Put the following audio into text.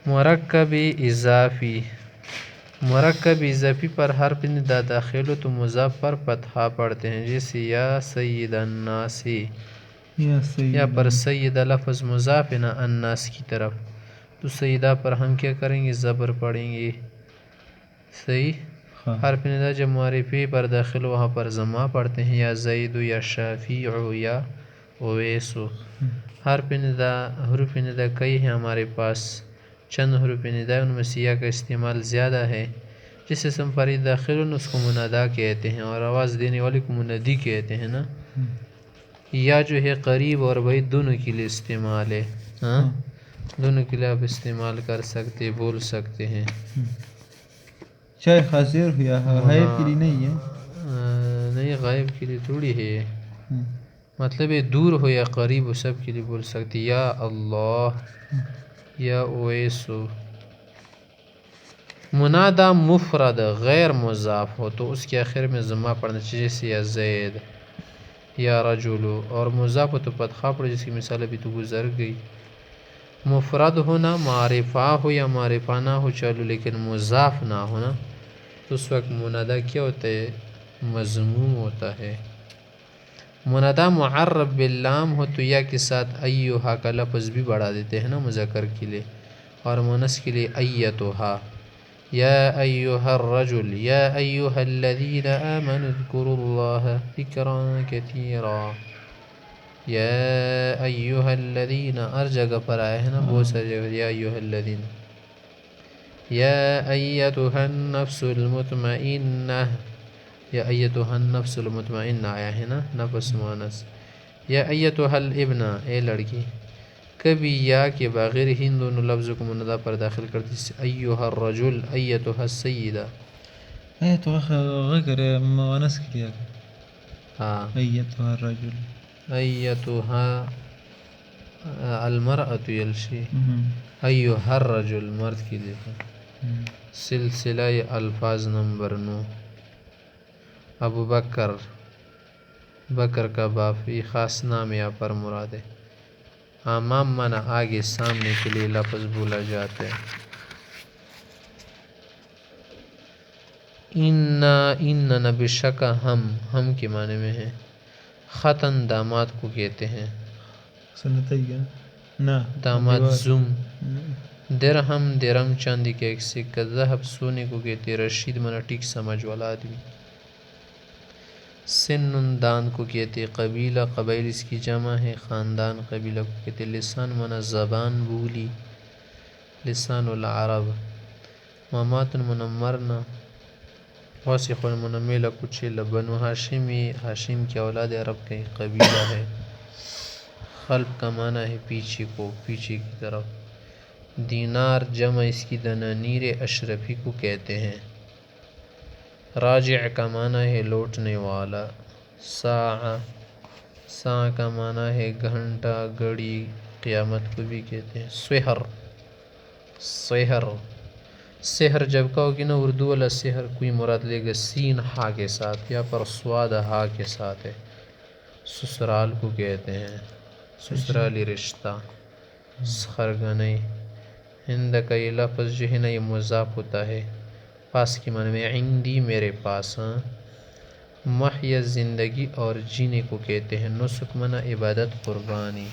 مرکب اضافی، مرکب اضافی پر حرف ندا داخل ہو تو مضاف پر فتحہ پڑھتے ہیں، جیسے یا سید الناس، یا پر سید لفظ مضاف ہے نا الناس کی طرف، تو سیدہ پر ہم کیا کریں گے؟ زبر پڑھیں گے. صحیح. حرف ندا جب معرفی پر داخل ہو وہاں پر ضمہ پڑھتے ہیں، یا زید یا شافیع یا اویس. حرف ندا کئی ہیں ہمارے پاس، چند حروف ندا ان میں سیاہ کا استعمال زیادہ ہے. جس اسم فرید داخل ہو اس کو منادا کہتے ہیں، اور آواز دینے والے کو منادی کہتے ہیں نا. یا جو ہے قریب اور بعید دونوں کے لیے استعمال ہے، دونوں کے لیے آپ استعمال کر سکتے، بول سکتے ہیں. چاہے حاضر ہو یا غائب کے لیے نہیں ہے. نہیں، غائب کے لیے تھوڑی ہے، مطلب یہ دور ہو یا قریب ہو سب کے لیے بول سکتے. یا اللہ، یا اویسو. منادا مفرد غیر مضاف ہو تو اس کے آخر میں ضمہ پڑھنا چاہیے، جیسے یا زید یا رجلو. اور مضاف ہو تو فتحہ پڑھو، جس کی مثال ابھی تو گزر گئی. مفرد ہونا معرفہ ہو یا معرفہ نہ ہو چلو، لیکن مضاف نہ ہونا تو اس وقت منادا کیا ہوتا ہے؟ مضموم ہوتا ہے. منادا معرب باللام ہو تو یا کے ساتھ ایہا کا لفظ بھی بڑھا دیتے ہیں نا مذکر کے لیے، اور مؤنث کے لیے ایتھا. یا ایہا الرجل، یا ایہا الذین آمنوا اذکروا اللہ ذکرا کثیرا. یا ایہا الذین ہر جگہ پر آئے ہیں نا، بہت ساری جگہ یا ایہا الذین. یا ایتھا النفس المطمئنہ، یا ایتھا النفس المطمئنہ آیا ہے نا، نفس مؤنث. یا ایتھا الابنہ، اے لڑکی. کبھی یا کے بغیر ہی ان دونوں لفظوں کو منادا پر داخل کرتی، ایہا الرجل، ایتھا السیدہ. ایتھا غیر مؤنث کے لیے ہاں، ایتھا الرجل، ایتھا المرأة یلشی، ایہا الرجل مرد کی لیے. سلسلہ الفاظ نمبر 9. ابو بکر، بکر کا باپ، یہ خاص نام یہاں پر مراد ہے. امام مانا آگے، سامنے کے لیے لفظ بولا جاتا ہے. اننا بشک ہم کے معنی میں ہے. ختن داماد کو کہتے ہیں، داماد زم. درہم درم چاندی کا ایک سکہ. ذهب سونے کو کہتے ہیں. رشید مانا ٹھیک سمجھ والا آدمی. سن دان کو کہتے ہیں. قبیلہ قبائل اس کی جمع ہے، خاندان قبیلہ کو کہتے ہیں. لسان مانا زبان، بولی، لسان العرب. مامات مانا مرنا. واسخ مانا میلہ کچیلہ. بنو ہاشمی، ہاشم کی اولاد عرب کا ایک قبیلہ ہے. خلف کا معنی ہے پیچھے کو، پیچھے کی طرف. دینار جمع اس کی دنانیر اشرفی کو کہتے ہیں. راجع کا معنی ہے لوٹنے والا. ساعہ، ساعہ کا معنی ہے گھنٹہ، گھڑی، قیامت کو بھی کہتے ہیں. سحر، سحر، سحر جب کہو گی نا اردو والا سحر، کوئی مراد لے گا سین ہا کے ساتھ، یا پر سواد ہا کے ساتھ ہے. سسرال کو کہتے ہیں، سسرالی رشتہ. سخرگنئی. ہند کا یہ لفظ جو ہے نا یہ مضاف ہوتا ہے، پاس کی معنی میں. عندی میرے پاس. محیا زندگی اور جینے کو کہتے ہیں. نسک منا عبادت، قربانی.